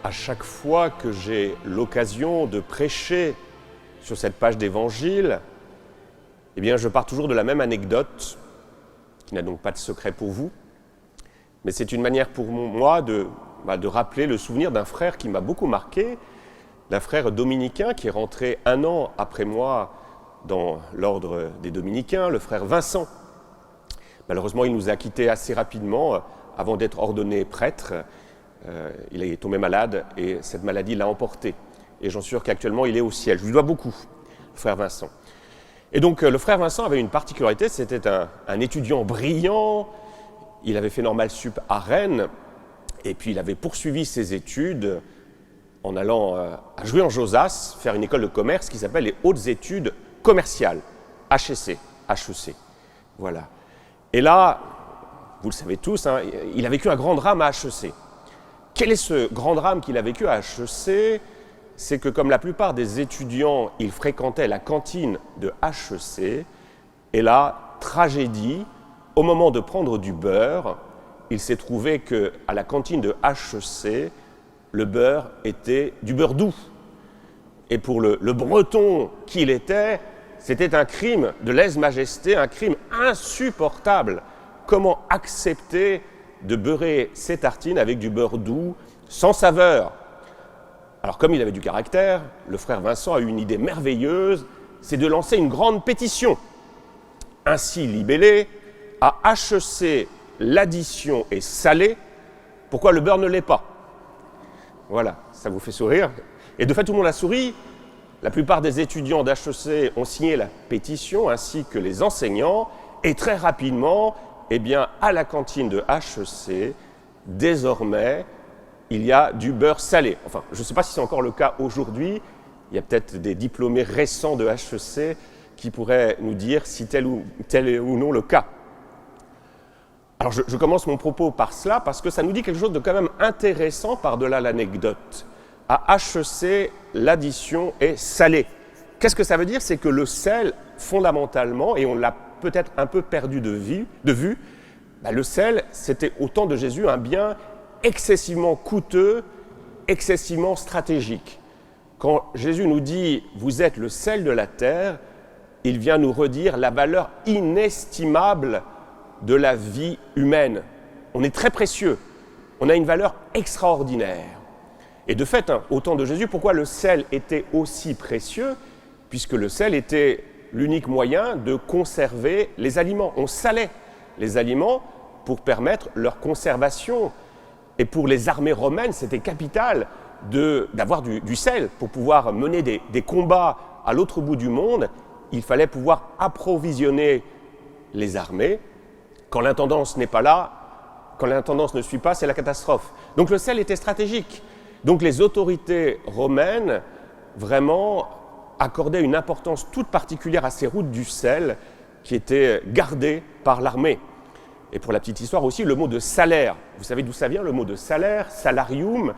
À chaque fois que j'ai l'occasion de prêcher sur cette page d'évangile, eh bien, je pars toujours de la même anecdote, qui n'a donc pas de secret pour vous, mais c'est une manière pour moi de rappeler le souvenir d'un frère qui m'a beaucoup marqué, d'un frère dominicain qui est rentré 1 an après moi dans l'ordre des dominicains, le frère Vincent. Malheureusement, il nous a quittés assez rapidement avant d'être ordonné prêtre. Il est tombé malade et cette maladie l'a emporté. Et j'en suis sûr qu'actuellement, il est au ciel. Je lui dois beaucoup, le frère Vincent. Et donc, le frère Vincent avait une particularité, c'était un étudiant brillant. Il avait fait Normal Sup à Rennes et puis il avait poursuivi ses études en allant à Jouy-en-Josas faire une école de commerce qui s'appelle les Hautes Études Commerciales, HEC. Voilà. Et là, vous le savez tous, il a vécu un grand drame à HEC. Quel est ce grand drame qu'il a vécu à HEC? C'est que comme la plupart des étudiants, il fréquentait la cantine de HEC. Et là, tragédie, au moment de prendre du beurre, il s'est trouvé qu'à la cantine de HEC, le beurre était du beurre doux. Et pour le breton qu'il était, c'était un crime de lèse-majesté, un crime insupportable. Comment accepter de beurrer ses tartines avec du beurre doux, sans saveur? Alors comme il avait du caractère, le frère Vincent a eu une idée merveilleuse, c'est de lancer une grande pétition. Ainsi libellée, à HEC, l'addition est salée, pourquoi le beurre ne l'est pas? Voilà, ça vous fait sourire. Et de fait, tout le monde a souri. La plupart des étudiants d'HEC ont signé la pétition, ainsi que les enseignants. Et très rapidement, eh bien, à la cantine de HEC, désormais, il y a du beurre salé. Enfin, je ne sais pas si c'est encore le cas aujourd'hui. Il y a peut-être des diplômés récents de HEC qui pourraient nous dire si tel est ou non le cas. Alors, je commence mon propos par cela parce que ça nous dit quelque chose de quand même intéressant par-delà l'anecdote. À HEC, l'addition est salée. Qu'est-ce que ça veut dire? C'est que le sel, fondamentalement, et on l'a peut-être un peu perdu de vue, le sel, c'était au temps de Jésus un bien excessivement coûteux, excessivement stratégique. Quand Jésus nous dit « vous êtes le sel de la terre », il vient nous redire la valeur inestimable de la vie humaine. On est très précieux, on a une valeur extraordinaire. Et de fait, au temps de Jésus, pourquoi le sel était aussi précieux? Puisque le sel était l'unique moyen de conserver les aliments. On salait les aliments pour permettre leur conservation. Et pour les armées romaines, c'était capital d'avoir du sel. Pour pouvoir mener des combats à l'autre bout du monde, il fallait pouvoir approvisionner les armées. Quand l'intendance n'est pas là, quand l'intendance ne suit pas, c'est la catastrophe. Donc le sel était stratégique. Donc les autorités romaines, vraiment, accordaient une importance toute particulière à ces routes du sel qui étaient gardées par l'armée. Et pour la petite histoire aussi, le mot de salaire, vous savez d'où ça vient le mot de salaire, salarium,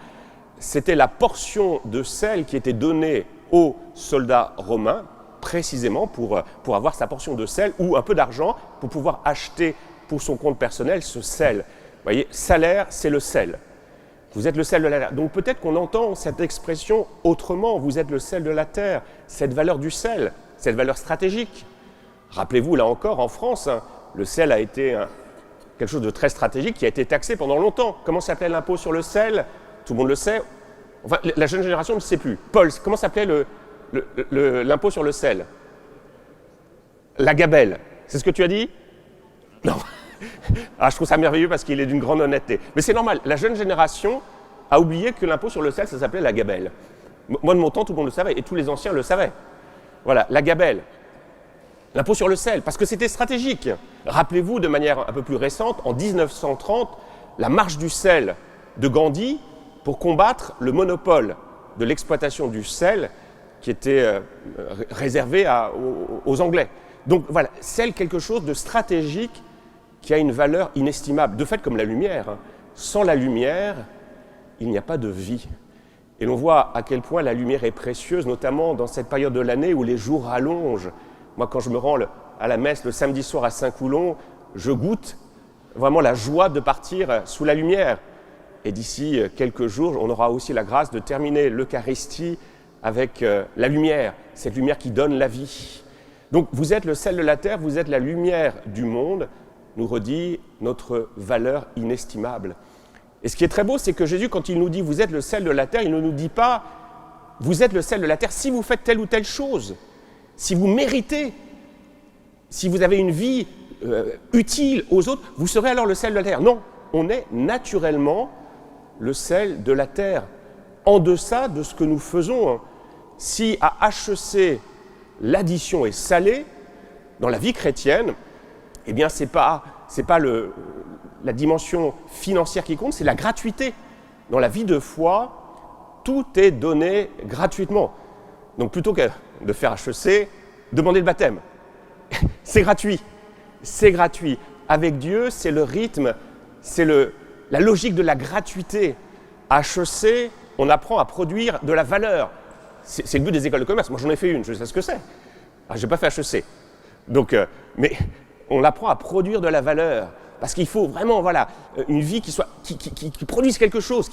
c'était la portion de sel qui était donnée aux soldats romains, précisément pour avoir sa portion de sel ou un peu d'argent pour pouvoir acheter pour son compte personnel ce sel. Vous voyez, salaire, c'est le sel. Vous êtes le sel de la terre. Donc peut-être qu'on entend cette expression autrement. Vous êtes le sel de la terre. Cette valeur du sel, cette valeur stratégique. Rappelez-vous, là encore, en France, le sel a été quelque chose de très stratégique qui a été taxé pendant longtemps. Comment s'appelait l'impôt sur le sel? Tout le monde le sait. Enfin, la jeune génération ne sait plus. Paul, comment s'appelait l'impôt sur le sel? La gabelle. C'est ce que tu as dit? Non. Je trouve ça merveilleux parce qu'il est d'une grande honnêteté. Mais c'est normal, la jeune génération a oublié que l'impôt sur le sel, ça s'appelait la gabelle. Moi, de mon temps, tout le monde le savait, et tous les anciens le savaient. Voilà, la gabelle. L'impôt sur le sel, parce que c'était stratégique. Rappelez-vous, de manière un peu plus récente, en 1930, la marche du sel de Gandhi pour combattre le monopole de l'exploitation du sel qui était réservé aux Anglais. Donc voilà, sel, quelque chose de stratégique qui a une valeur inestimable. De fait, comme la lumière, sans la lumière, il n'y a pas de vie. Et l'on voit à quel point la lumière est précieuse, notamment dans cette période de l'année où les jours rallongent. Moi, quand je me rends à la messe le samedi soir à Saint-Coulon, je goûte vraiment la joie de partir sous la lumière. Et d'ici quelques jours, on aura aussi la grâce de terminer l'Eucharistie avec la lumière, cette lumière qui donne la vie. Donc vous êtes le sel de la terre, vous êtes la lumière du monde, nous redit notre valeur inestimable. Et ce qui est très beau, c'est que Jésus, quand il nous dit « vous êtes le sel de la terre », il ne nous dit pas « vous êtes le sel de la terre si vous faites telle ou telle chose, si vous méritez, si vous avez une vie utile aux autres, vous serez alors le sel de la terre ». Non, on est naturellement le sel de la terre, en deçà de ce que nous faisons. Si à HEC, l'addition est salée, dans la vie chrétienne, eh bien, ce n'est pas la dimension financière qui compte, c'est la gratuité. Dans la vie de foi, tout est donné gratuitement. Donc, plutôt que de faire HEC, demandez le baptême. C'est gratuit. C'est gratuit. Avec Dieu, c'est le rythme, c'est la logique de la gratuité. À HEC, on apprend à produire de la valeur. C'est le but des écoles de commerce. Moi, j'en ai fait une, je sais ce que c'est. Je n'ai pas fait HEC. Donc, mais on apprend à produire de la valeur. Parce qu'il faut vraiment, une vie qui produise quelque chose.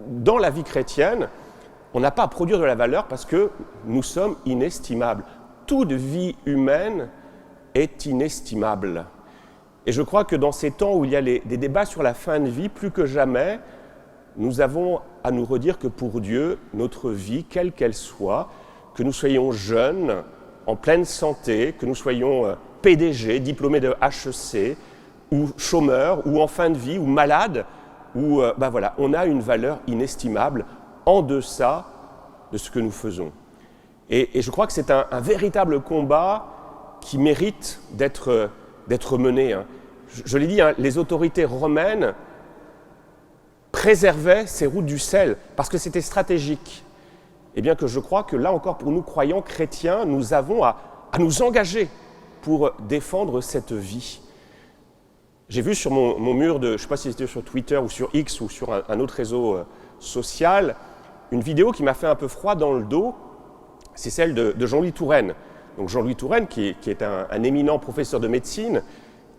Dans la vie chrétienne, on n'a pas à produire de la valeur parce que nous sommes inestimables. Toute vie humaine est inestimable. Et je crois que dans ces temps où il y a des débats sur la fin de vie, plus que jamais, nous avons à nous redire que pour Dieu, notre vie, quelle qu'elle soit, que nous soyons jeunes, en pleine santé, que nous soyons PDG, diplômés de HEC, ou chômeurs, ou en fin de vie, ou malades, on a une valeur inestimable en deçà de ce que nous faisons. Et je crois que c'est un véritable combat qui mérite d'être mené. Je l'ai dit, les autorités romaines préservaient ces routes du sel parce que c'était stratégique. Et bien que je crois que là encore, pour nous croyants chrétiens, nous avons à nous engager pour défendre cette vie. J'ai vu sur mon mur je ne sais pas si c'était sur Twitter ou sur X ou sur un autre réseau social, une vidéo qui m'a fait un peu froid dans le dos. C'est celle de Jean-Louis Touraine. Donc Jean-Louis Touraine, qui est un éminent professeur de médecine,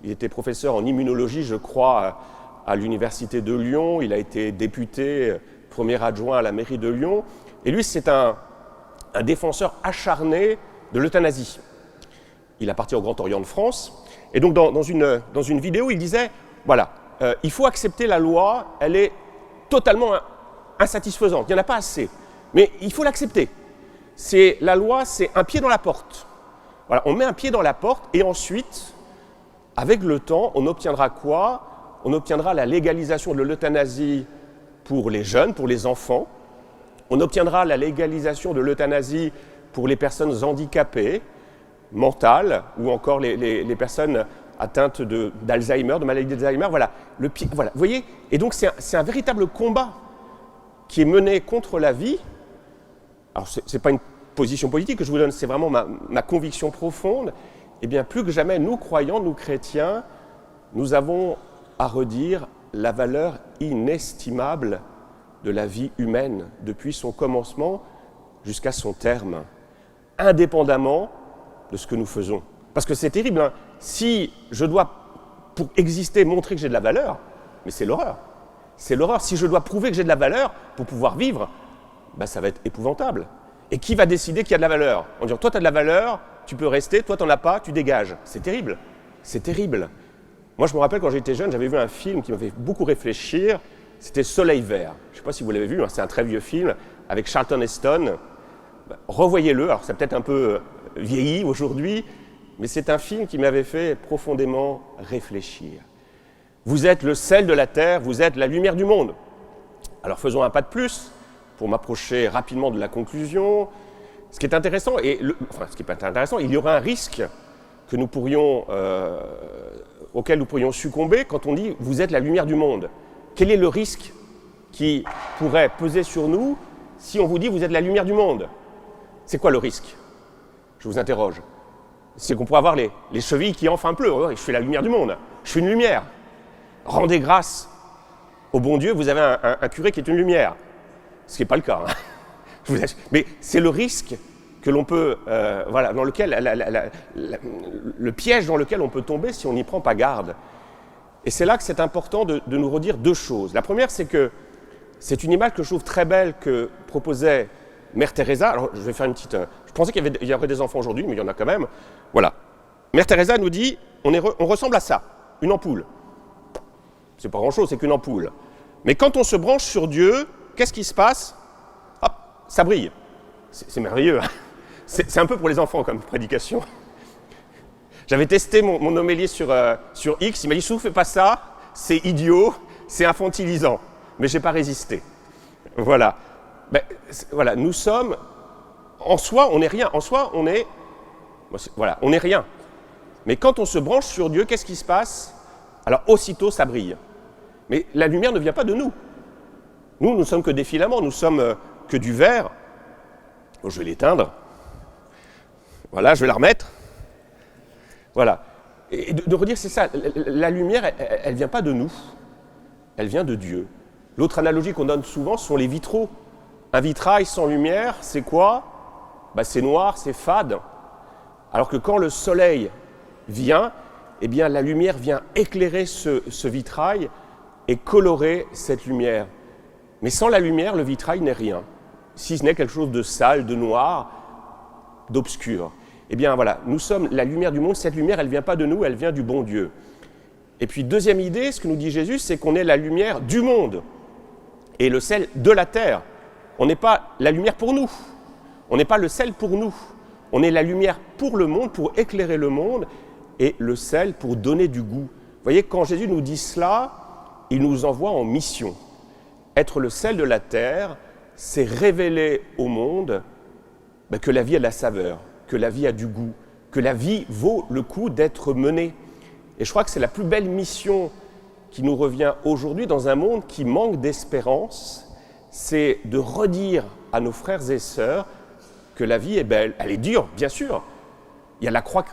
il était professeur en immunologie, je crois, à l'université de Lyon. Il a été député, premier adjoint à la mairie de Lyon. Et lui, c'est un défenseur acharné de l'euthanasie. Il appartient au Grand Orient de France. Et donc, dans une vidéo, il disait, il faut accepter la loi, elle est totalement insatisfaisante, il n'y en a pas assez. Mais il faut l'accepter. La loi, c'est un pied dans la porte. Voilà, on met un pied dans la porte et ensuite, avec le temps, on obtiendra quoi? On obtiendra la légalisation de l'euthanasie pour les jeunes, pour les enfants. On obtiendra la légalisation de l'euthanasie pour les personnes handicapées, mentales, ou encore les personnes atteintes d'Alzheimer, de maladie d'Alzheimer. Vous voyez? Et donc c'est un véritable combat qui est mené contre la vie. Alors ce n'est pas une position politique que je vous donne, c'est vraiment ma conviction profonde. Eh bien, plus que jamais, nous croyants, nous chrétiens, nous avons à redire la valeur inestimable de la vie humaine, depuis son commencement jusqu'à son terme, indépendamment de ce que nous faisons. Parce que c'est terrible, si je dois, pour exister, montrer que j'ai de la valeur, mais c'est l'horreur. C'est l'horreur. Si je dois prouver que j'ai de la valeur pour pouvoir vivre, ça va être épouvantable. Et qui va décider qu'il y a de la valeur? On dit, toi, tu as de la valeur, tu peux rester, toi, tu n'en as pas, tu dégages. C'est terrible. C'est terrible. Moi, je me rappelle, quand j'étais jeune, j'avais vu un film qui m'avait beaucoup réfléchir. C'était Soleil vert. Je ne sais pas si vous l'avez vu, c'est un très vieux film avec Charlton Heston. Revoyez-le, alors c'est peut-être un peu vieilli aujourd'hui, mais c'est un film qui m'avait fait profondément réfléchir. Vous êtes le sel de la terre, vous êtes la lumière du monde. Alors faisons un pas de plus pour m'approcher rapidement de la conclusion. Ce qui est intéressant, ce qui n'est pas intéressant, il y aura un risque que auquel nous pourrions succomber quand on dit « vous êtes la lumière du monde ». Quel est le risque qui pourrait peser sur nous si on vous dit « vous êtes la lumière du monde ». C'est quoi le risque? Je vous interroge. C'est qu'on pourrait avoir les chevilles qui enflent un peu. Oh, je suis la lumière du monde, je suis une lumière. Rendez grâce au bon Dieu, vous avez un curé qui est une lumière. Ce qui n'est pas le cas. Mais c'est le risque que l'on peut, dans lequel, le piège dans lequel on peut tomber si on n'y prend pas garde. Et c'est là que c'est important de nous redire deux choses. La première, c'est que c'est une image que je trouve très belle que proposait Mère Teresa. Alors, je vais faire une petite... Je pensais qu'il y aurait des enfants aujourd'hui, mais il y en a quand même. Voilà. Mère Teresa nous dit, on ressemble à ça, une ampoule. C'est pas grand-chose, c'est qu'une ampoule. Mais quand on se branche sur Dieu, qu'est-ce qui se passe? Hop, ça brille. C'est merveilleux. Hein, c'est un peu pour les enfants comme prédication. J'avais testé mon homélie sur X, il m'a dit « Souffle, fais pas ça, c'est idiot, c'est infantilisant ». Mais je n'ai pas résisté. Voilà. Ben, voilà. Nous sommes, en soi, on n'est rien. En soi, on est, voilà, on n'est rien. Mais quand on se branche sur Dieu, qu'est-ce qui se passe? Alors, aussitôt, ça brille. Mais la lumière ne vient pas de nous. Nous ne sommes que des filaments, nous sommes que du verre. Bon, je vais l'éteindre. Voilà, je vais la remettre. Voilà. Et de redire, c'est ça, la lumière, elle ne vient pas de nous, elle vient de Dieu. L'autre analogie qu'on donne souvent sont les vitraux. Un vitrail sans lumière, c'est quoi? Ben, c'est noir, c'est fade. Alors que quand le soleil vient, eh bien, la lumière vient éclairer ce vitrail et colorer cette lumière. Mais sans la lumière, le vitrail n'est rien, si ce n'est quelque chose de sale, de noir, d'obscur. Eh bien voilà, nous sommes la lumière du monde, cette lumière, elle ne vient pas de nous, elle vient du bon Dieu. Et puis deuxième idée, ce que nous dit Jésus, c'est qu'on est la lumière du monde et le sel de la terre. On n'est pas la lumière pour nous, on n'est pas le sel pour nous, on est la lumière pour le monde, pour éclairer le monde, et le sel pour donner du goût. Vous voyez, quand Jésus nous dit cela, il nous envoie en mission. Être le sel de la terre, c'est révéler au monde que la vie a de la saveur, que la vie a du goût, que la vie vaut le coup d'être menée. Et je crois que c'est la plus belle mission qui nous revient aujourd'hui dans un monde qui manque d'espérance, c'est de redire à nos frères et sœurs que la vie est belle. Elle est dure, bien sûr. Il y a la croix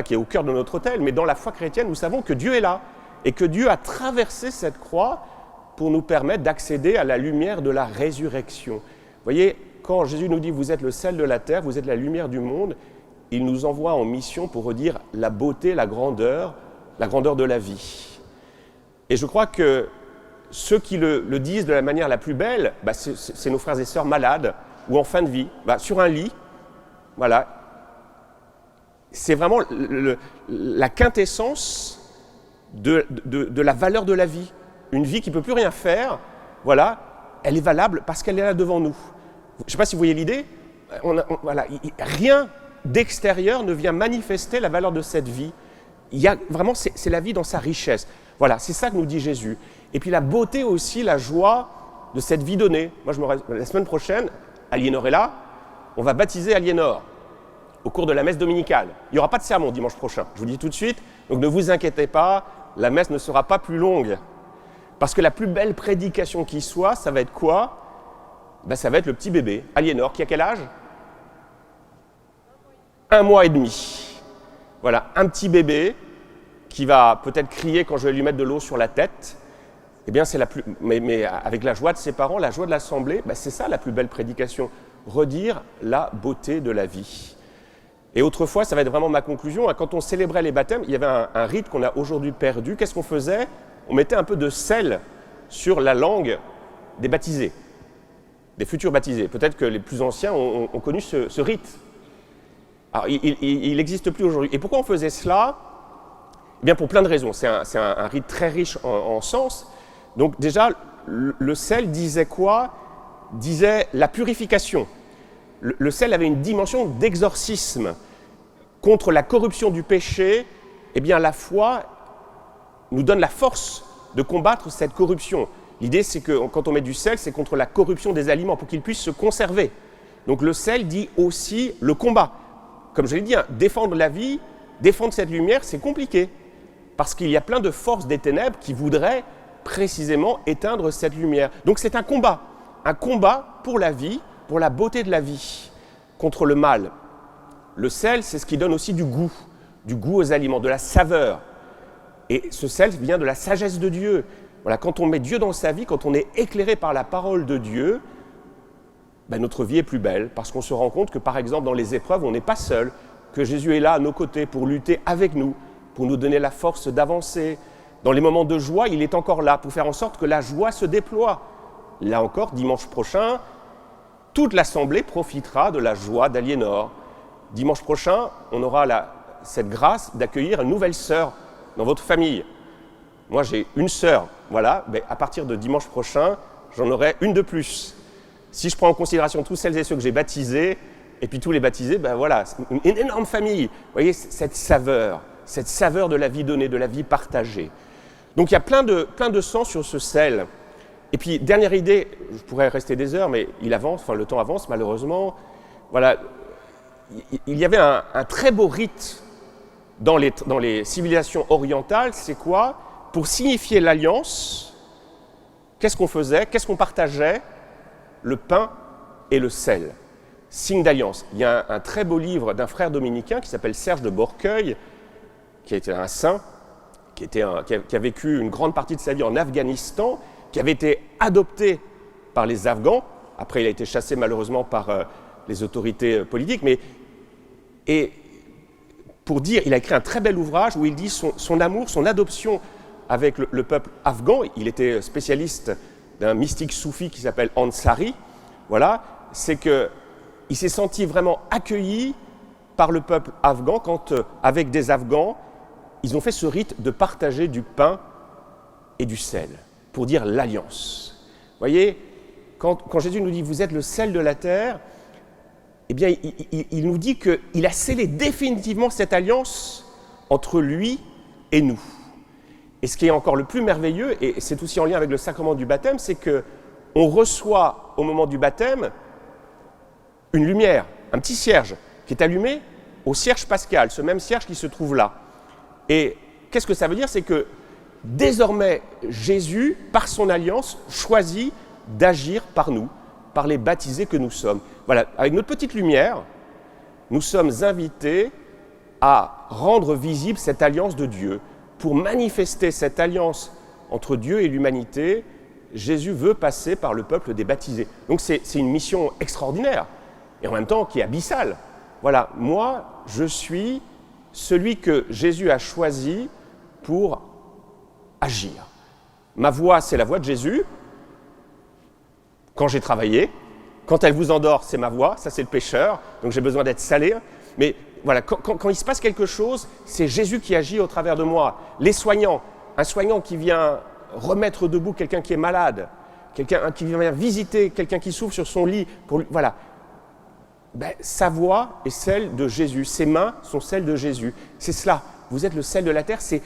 qui est au cœur de notre autel, mais dans la foi chrétienne, nous savons que Dieu est là et que Dieu a traversé cette croix pour nous permettre d'accéder à la lumière de la résurrection. Vous voyez, quand Jésus nous dit « vous êtes le sel de la terre, vous êtes la lumière du monde », il nous envoie en mission pour redire la beauté, la grandeur de la vie. Et je crois que ceux qui le disent de la manière la plus belle, c'est nos frères et sœurs malades ou en fin de vie, sur un lit. Voilà. C'est vraiment la quintessence de la valeur de la vie. Une vie qui ne peut plus rien faire, voilà, elle est valable parce qu'elle est là devant nous. Je ne sais pas si vous voyez l'idée, rien d'extérieur ne vient manifester la valeur de cette vie. Il y a vraiment, c'est la vie dans sa richesse. Voilà, c'est ça que nous dit Jésus. Et puis la beauté aussi, la joie de cette vie donnée. Moi, la semaine prochaine, Aliénor est là, on va baptiser Aliénor au cours de la messe dominicale. Il n'y aura pas de sermon dimanche prochain, je vous le dis tout de suite, donc ne vous inquiétez pas, la messe ne sera pas plus longue. Parce que la plus belle prédication qui soit, ça va être quoi? Ça va être le petit bébé, Aliénor, qui a quel âge? 1 mois et demi. Voilà, un petit bébé qui va peut-être crier quand je vais lui mettre de l'eau sur la tête. Eh bien, c'est mais avec la joie de ses parents, la joie de l'assemblée, c'est ça la plus belle prédication. Redire la beauté de la vie. Et autrefois, ça va être vraiment ma conclusion, quand on célébrait les baptêmes, il y avait un rite qu'on a aujourd'hui perdu. Qu'est-ce qu'on faisait? On mettait un peu de sel sur la langue des baptisés, des futurs baptisés. Peut-être que les plus anciens ont connu ce rite. Alors, il n'existe plus aujourd'hui. Et pourquoi on faisait cela? Eh bien, pour plein de raisons. C'est un rite très riche en sens. Donc déjà, le sel disait quoi? Disait la purification. Le sel avait une dimension d'exorcisme. Contre la corruption du péché, eh bien, la foi nous donne la force de combattre cette corruption. L'idée, c'est que quand on met du sel, c'est contre la corruption des aliments, pour qu'ils puissent se conserver. Donc le sel dit aussi le combat. Comme je l'ai dit, défendre la vie, défendre cette lumière, c'est compliqué. Parce qu'il y a plein de forces des ténèbres qui voudraient précisément éteindre cette lumière. Donc c'est un combat pour la vie, pour la beauté de la vie, contre le mal. Le sel, c'est ce qui donne aussi du goût aux aliments, de la saveur. Et ce sel vient de la sagesse de Dieu. Voilà, quand on met Dieu dans sa vie, quand on est éclairé par la parole de Dieu, notre vie est plus belle, parce qu'on se rend compte que, par exemple, dans les épreuves, on n'est pas seul, que Jésus est là à nos côtés pour lutter avec nous, pour nous donner la force d'avancer. Dans les moments de joie, il est encore là pour faire en sorte que la joie se déploie. Là encore, dimanche prochain, toute l'Assemblée profitera de la joie d'Aliénor. Dimanche prochain, on aura cette grâce d'accueillir une nouvelle sœur dans votre famille. Moi, j'ai une sœur, voilà, mais à partir de dimanche prochain, j'en aurai une de plus. Si je prends en considération tous celles et ceux que j'ai baptisés, et puis tous les baptisés, ben voilà, une énorme famille. Vous voyez, cette saveur de la vie donnée, de la vie partagée. Donc il y a plein de sens sur ce sel. Et puis, dernière idée, je pourrais rester des heures, mais le temps avance malheureusement. Voilà, il y avait un très beau rite dans les civilisations orientales, c'est quoi? Pour signifier l'alliance, qu'est-ce qu'on faisait? Qu'est-ce qu'on partageait? Le pain et le sel. Signe d'alliance. Il y a un très beau livre d'un frère dominicain qui s'appelle Serge de Borcueil, qui était un saint, qui a vécu une grande partie de sa vie en Afghanistan, qui avait été adopté par les Afghans. Après, il a été chassé malheureusement par les autorités politiques. Et pour dire, il a écrit un très bel ouvrage où il dit son amour, son adoption avec le peuple afghan. Il était spécialiste d'un mystique soufi qui s'appelle Ansari. Voilà, c'est qu'il s'est senti vraiment accueilli par le peuple afghan quand, avec des Afghans, ils ont fait ce rite de partager du pain et du sel, pour dire l'alliance. Vous voyez, quand Jésus nous dit « vous êtes le sel de la terre », eh bien, il nous dit qu'il a scellé définitivement cette alliance entre lui et nous. Et ce qui est encore le plus merveilleux, et c'est aussi en lien avec le sacrement du baptême, c'est qu'on reçoit au moment du baptême une lumière, un petit cierge qui est allumé au cierge pascal, ce même cierge qui se trouve là. Et qu'est-ce que ça veut dire? C'est que désormais, Jésus, par son alliance, choisit d'agir par nous, par les baptisés que nous sommes. Voilà, avec notre petite lumière, nous sommes invités à rendre visible cette alliance de Dieu. Pour manifester cette alliance entre Dieu et l'humanité, Jésus veut passer par le peuple des baptisés. Donc c'est une mission extraordinaire, et en même temps qui est abyssale. Voilà, moi, je suis celui que Jésus a choisi pour agir. Ma voix, c'est la voix de Jésus. Quand j'ai travaillé, quand elle vous endort, c'est ma voix, ça c'est le pécheur, donc j'ai besoin d'être salé. Mais voilà, quand il se passe quelque chose, c'est Jésus qui agit au travers de moi. Les soignants, un soignant qui vient remettre debout quelqu'un qui est malade, quelqu'un qui vient visiter quelqu'un qui souffre sur son lit, voilà. Sa voix est celle de Jésus, ses mains sont celles de Jésus. C'est cela, vous êtes le sel de la terre, c'est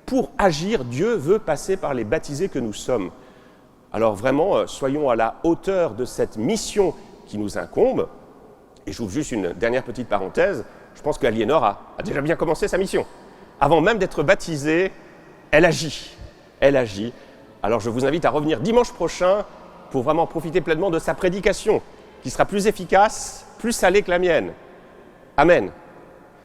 pour agir, Dieu veut passer par les baptisés que nous sommes. Alors vraiment, soyons à la hauteur de cette mission qui nous incombe. Et j'ouvre juste une dernière petite parenthèse, je pense qu'Aliénor a déjà bien commencé sa mission. Avant même d'être baptisée, elle agit. Elle agit. Alors je vous invite à revenir dimanche prochain pour vraiment profiter pleinement de sa prédication, qui sera plus efficace, plus salée que la mienne. Amen.